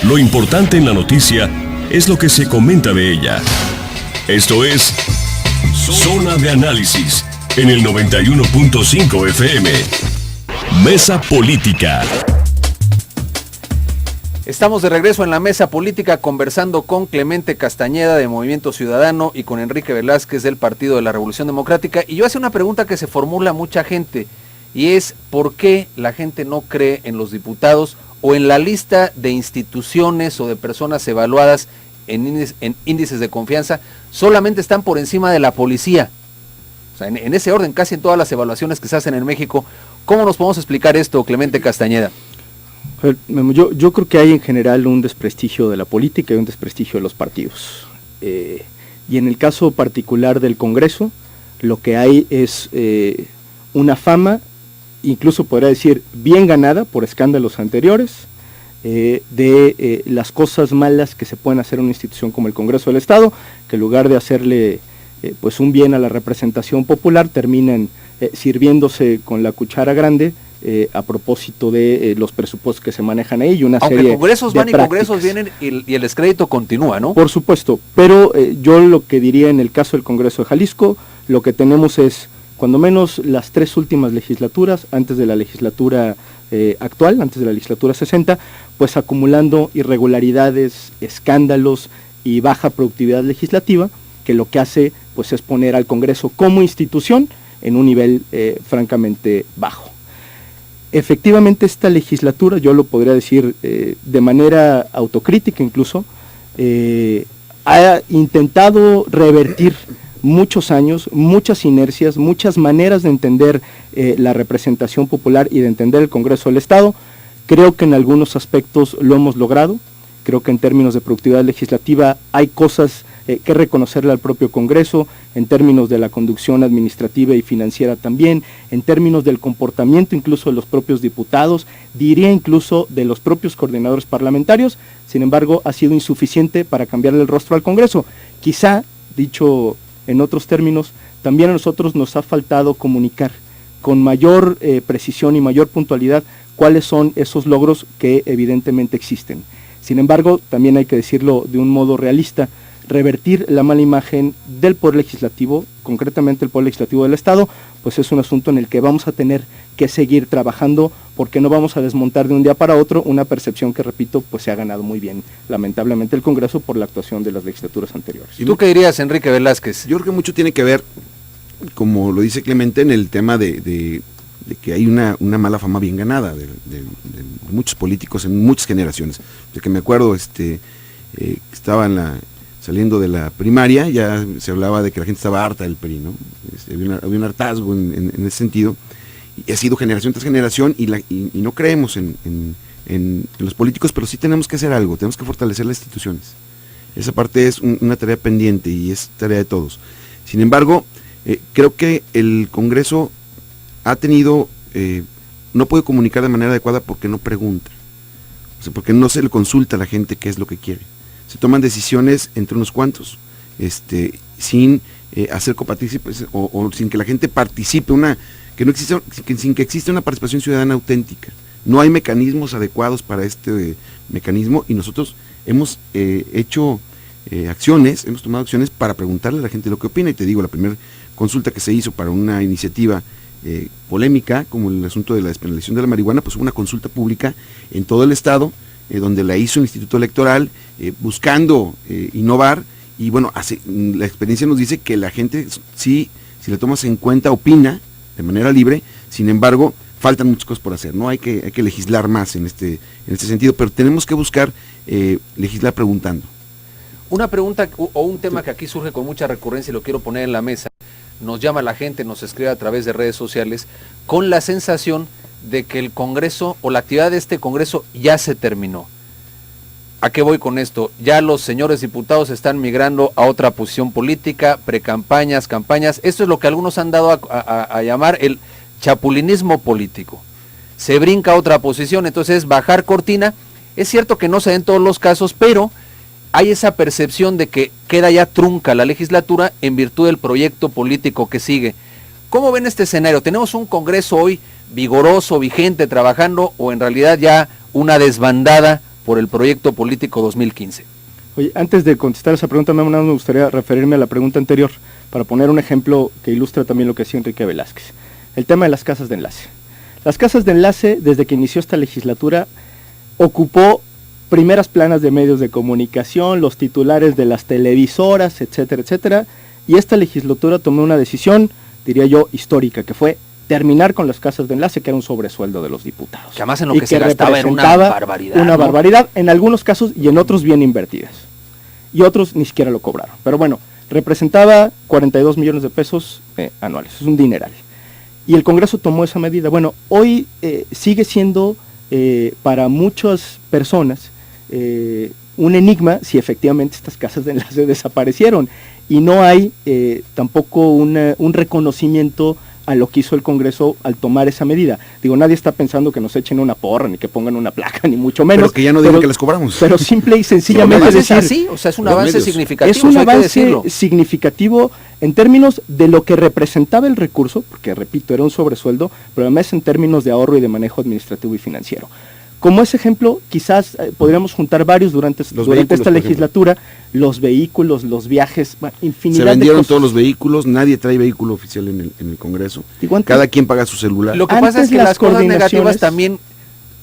Lo importante en la noticia es lo que se comenta de ella. Esto es Zona de Análisis en el 91.5 FM. Mesa Política. Estamos de regreso en la Mesa Política conversando con Clemente Castañeda de Movimiento Ciudadano y con Enrique Velázquez del Partido de la Revolución Democrática. Y yo hace una pregunta que se formula mucha gente y es ¿por qué la gente no cree en los diputados o en la lista de instituciones o de personas evaluadas en índices de confianza? Solamente están por encima de la policía. O sea, en ese orden, casi en todas las evaluaciones que se hacen en México. ¿Cómo nos podemos explicar esto, Clemente Castañeda? Yo creo que hay en general un desprestigio de la política y un desprestigio de los partidos. Y en el caso particular del Congreso, lo que hay es una fama, incluso podría decir bien ganada por escándalos anteriores, de las cosas malas que se pueden hacer en una institución como el Congreso del Estado, que en lugar de hacerle pues un bien a la representación popular, terminan sirviéndose con la cuchara grande a propósito de los presupuestos que se manejan ahí y una Aunque serie congresos de van y prácticas. congresos vienen y el descrédito continúa, ¿no? Por supuesto, pero yo lo que diría en el caso del Congreso de Jalisco, lo que tenemos es, cuando menos las 3 últimas legislaturas, antes de la legislatura actual, antes de la legislatura 60, pues acumulando irregularidades, escándalos y baja productividad legislativa, que lo que hace pues es poner al Congreso como institución en un nivel francamente bajo. Efectivamente esta legislatura, yo lo podría decir de manera autocrítica incluso, ha intentado revertir muchos años, muchas inercias, muchas maneras de entender la representación popular y de entender el Congreso del Estado. Creo que en algunos aspectos lo hemos logrado. Creo que en términos de productividad legislativa hay cosas que reconocerle al propio Congreso, en términos de la conducción administrativa y financiera también, en términos del comportamiento incluso de los propios diputados, diría incluso de los propios coordinadores parlamentarios. Sin embargo, ha sido insuficiente para cambiarle el rostro al Congreso. Quizá, dicho en otros términos, también a nosotros nos ha faltado comunicar con mayor precisión y mayor puntualidad cuáles son esos logros que evidentemente existen. Sin embargo, también hay que decirlo de un modo realista, revertir la mala imagen del Poder Legislativo, concretamente el Poder Legislativo del Estado, pues es un asunto en el que vamos a tener que seguir trabajando, porque no vamos a desmontar de un día para otro una percepción que, repito, pues se ha ganado muy bien, lamentablemente, el Congreso por la actuación de las legislaturas anteriores. ¿Y tú qué dirías, Enrique Velázquez? Yo creo que mucho tiene que ver, como lo dice Clemente, en el tema de que hay una mala fama bien ganada de muchos políticos en muchas generaciones. De que me acuerdo, estaba saliendo de la primaria, ya se hablaba de que la gente estaba harta del PRI, ¿no? Había un hartazgo en ese sentido, y ha sido generación tras generación, y no creemos en los políticos, pero sí tenemos que hacer algo, tenemos que fortalecer las instituciones. Esa parte es una tarea pendiente y es tarea de todos. Sin embargo, creo que el Congreso ha tenido, no puede comunicar de manera adecuada porque no pregunta, o sea, porque no se le consulta a la gente qué es lo que quiere. Se toman decisiones entre unos cuantos, sin hacer copartícipes o sin que la gente participe, sin que exista una participación ciudadana auténtica. No hay mecanismos adecuados para este mecanismo y nosotros hemos hecho hemos tomado acciones para preguntarle a la gente lo que opina. Y te digo, la primera consulta que se hizo para una iniciativa polémica, como el asunto de la despenalización de la marihuana, pues hubo una consulta pública en todo el estado, donde la hizo el Instituto Electoral, buscando innovar, y bueno, la experiencia nos dice que la gente sí, si la tomas en cuenta, opina de manera libre. Sin embargo, faltan muchas cosas por hacer, ¿no? Hay que legislar más en este sentido, pero tenemos que buscar legislar preguntando. Una pregunta o un tema que aquí surge con mucha recurrencia y lo quiero poner en la mesa. Nos llama la gente, nos escribe a través de redes sociales, con la sensación de que el Congreso o la actividad de este Congreso ya se terminó. ¿A qué voy con esto? Ya los señores diputados están migrando a otra posición política, precampañas, campañas. Esto es lo que algunos han dado a llamar el chapulinismo político. Se brinca a otra posición, entonces bajar cortina. Es cierto que no se da en todos los casos, pero hay esa percepción de que queda ya trunca la legislatura en virtud del proyecto político que sigue. ¿Cómo ven este escenario? ¿Tenemos un Congreso hoy vigoroso, vigente, trabajando, o en realidad ya una desbandada por el proyecto político 2015. Oye, antes de contestar esa pregunta, me gustaría referirme a la pregunta anterior para poner un ejemplo que ilustra también lo que decía Enrique Velázquez. El tema de las casas de enlace. Las casas de enlace, desde que inició esta legislatura, ocupó primeras planas de medios de comunicación, los titulares de las televisoras, etcétera, etcétera, y esta legislatura tomó una decisión, diría yo, histórica, que fue terminar con las casas de enlace, que era un sobresueldo de los diputados. Que además en lo que se gastaba era una barbaridad. Una barbaridad, en algunos casos y en otros bien invertidas. Y otros ni siquiera lo cobraron. Pero bueno, representaba 42 millones de pesos anuales, es un dineral. Y el Congreso tomó esa medida. Bueno, hoy sigue siendo para muchas personas un enigma si efectivamente estas casas de enlace desaparecieron. Y no hay tampoco un reconocimiento a lo que hizo el Congreso al tomar esa medida. Digo, nadie está pensando que nos echen una porra, ni que pongan una placa, ni mucho menos. Pero que ya no digan que les cobramos. Pero simple y sencillamente es decir... así, o sea, es un avance significativo. Es un avance significativo en términos de lo que representaba el recurso, porque repito, era un sobresueldo, pero además en términos de ahorro y de manejo administrativo y financiero. Como ese ejemplo, quizás podríamos juntar varios durante esta legislatura, los vehículos, los viajes, infinidad de cosas. Se vendieron todos los vehículos, nadie trae vehículo oficial en el Congreso, cada quien paga su celular. Lo que pasa es que las cosas negativas también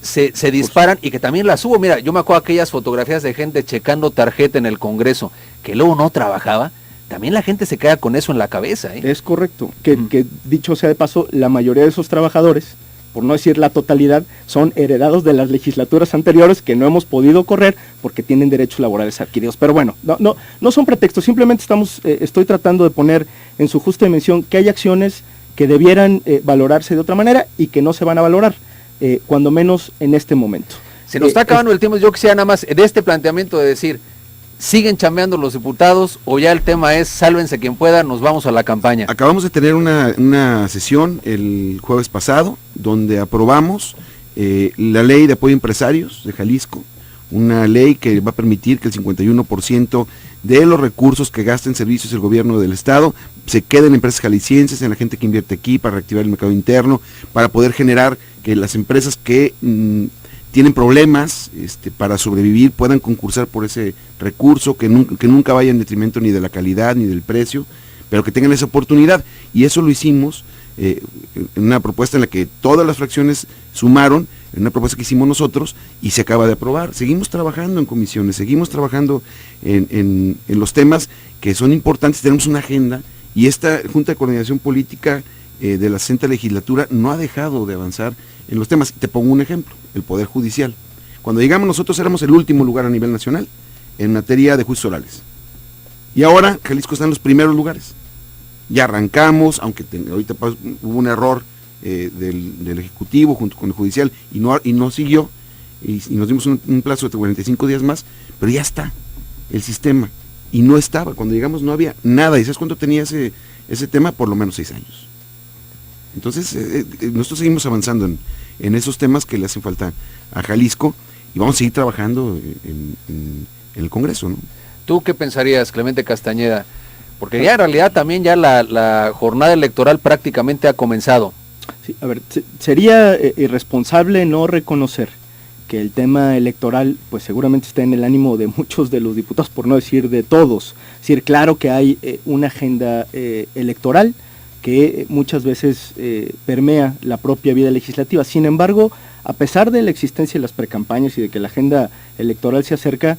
se disparan y que también las hubo. Mira, yo me acuerdo aquellas fotografías de gente checando tarjeta en el Congreso, que luego no trabajaba, también la gente se queda con eso en la cabeza. Es correcto, que dicho sea de paso, la mayoría de esos trabajadores, por no decir la totalidad, son heredados de las legislaturas anteriores que no hemos podido correr porque tienen derechos laborales adquiridos. Pero bueno, no son pretextos, simplemente estoy tratando de poner en su justa dimensión que hay acciones que debieran valorarse de otra manera y que no se van a valorar, cuando menos en este momento. Se nos está acabando el tiempo. Yo quisiera nada más de este planteamiento de decir, ¿siguen chambeando los diputados o ya el tema es sálvense quien pueda, nos vamos a la campaña? Acabamos de tener una sesión el jueves pasado donde aprobamos la ley de apoyo a empresarios de Jalisco, una ley que va a permitir que el 51% de los recursos que gasta en servicios el gobierno del estado se queden en empresas jaliscienses, en la gente que invierte aquí para reactivar el mercado interno, para poder generar que las empresas que tienen problemas para sobrevivir puedan concursar por ese recurso, que nunca vaya en detrimento ni de la calidad ni del precio, pero que tengan esa oportunidad. Y eso lo hicimos en una propuesta en la que todas las fracciones sumaron, en una propuesta que hicimos nosotros y se acaba de aprobar. Seguimos trabajando en comisiones, seguimos trabajando en los temas que son importantes, tenemos una agenda y esta Junta de Coordinación Política de la 60ª legislatura no ha dejado de avanzar en los temas. Te pongo un ejemplo, el Poder Judicial. Cuando llegamos nosotros éramos el último lugar a nivel nacional en materia de juicios orales. Y ahora Jalisco está en los primeros lugares. Ya arrancamos, aunque ahorita hubo un error del Ejecutivo junto con el Judicial y no siguió, y nos dimos un plazo de 45 días más, pero ya está el sistema. Y no estaba, cuando llegamos no había nada. ¿Y sabes cuánto tenía ese tema? Por lo menos 6 años. Entonces, nosotros seguimos avanzando en esos temas que le hacen falta a Jalisco y vamos a seguir trabajando en el Congreso, ¿no? ¿Tú qué pensarías, Clemente Castañeda? Porque ya en realidad también ya la jornada electoral prácticamente ha comenzado. Sí, a ver, sería irresponsable no reconocer que el tema electoral pues seguramente está en el ánimo de muchos de los diputados, por no decir de todos. Es decir, claro que hay una agenda electoral que muchas veces permea la propia vida legislativa. Sin embargo, a pesar de la existencia de las precampañas y de que la agenda electoral se acerca,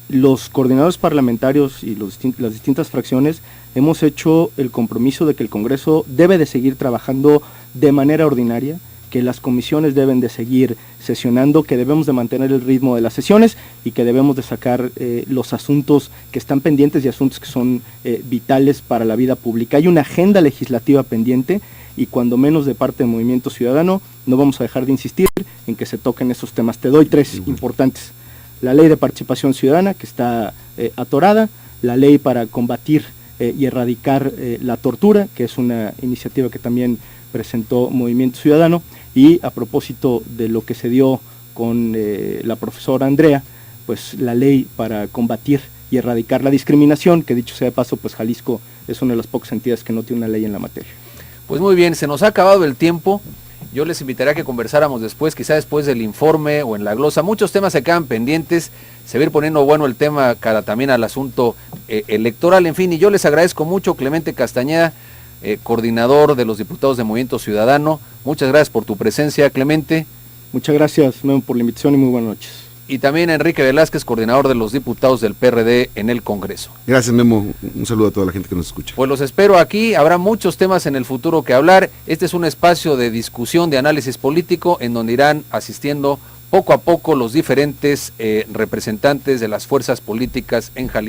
los coordinadores parlamentarios y las distintas fracciones hemos hecho el compromiso de que el Congreso debe de seguir trabajando de manera ordinaria, que las comisiones deben de seguir sesionando, que debemos de mantener el ritmo de las sesiones y que debemos de sacar los asuntos que están pendientes y asuntos que son vitales para la vida pública. Hay una agenda legislativa pendiente y cuando menos de parte del Movimiento Ciudadano no vamos a dejar de insistir en que se toquen esos temas. Te doy 3 importantes. La ley de participación ciudadana, que está atorada, la ley para combatir y erradicar la tortura, que es una iniciativa que también presentó Movimiento Ciudadano, y a propósito de lo que se dio con la profesora Andrea, pues la ley para combatir y erradicar la discriminación, que dicho sea de paso, pues Jalisco es una de las pocas entidades que no tiene una ley en la materia. Pues muy bien, se nos ha acabado el tiempo. Yo les invitaría a que conversáramos después, quizá después del informe o en la glosa. Muchos temas se quedan pendientes, se va a ir poniendo bueno el tema cara también al asunto electoral, en fin, y yo les agradezco mucho, Clemente Castañeda, coordinador de los diputados de Movimiento Ciudadano. Muchas gracias por tu presencia, Clemente. Muchas gracias, Memo, por la invitación y muy buenas noches. Y también a Enrique Velázquez, coordinador de los diputados del PRD en el Congreso. Gracias, Memo. Un saludo a toda la gente que nos escucha. Pues los espero aquí, habrá muchos temas en el futuro que hablar. Este es un espacio de discusión, de análisis político, en donde irán asistiendo poco a poco los diferentes representantes de las fuerzas políticas en Jalisco.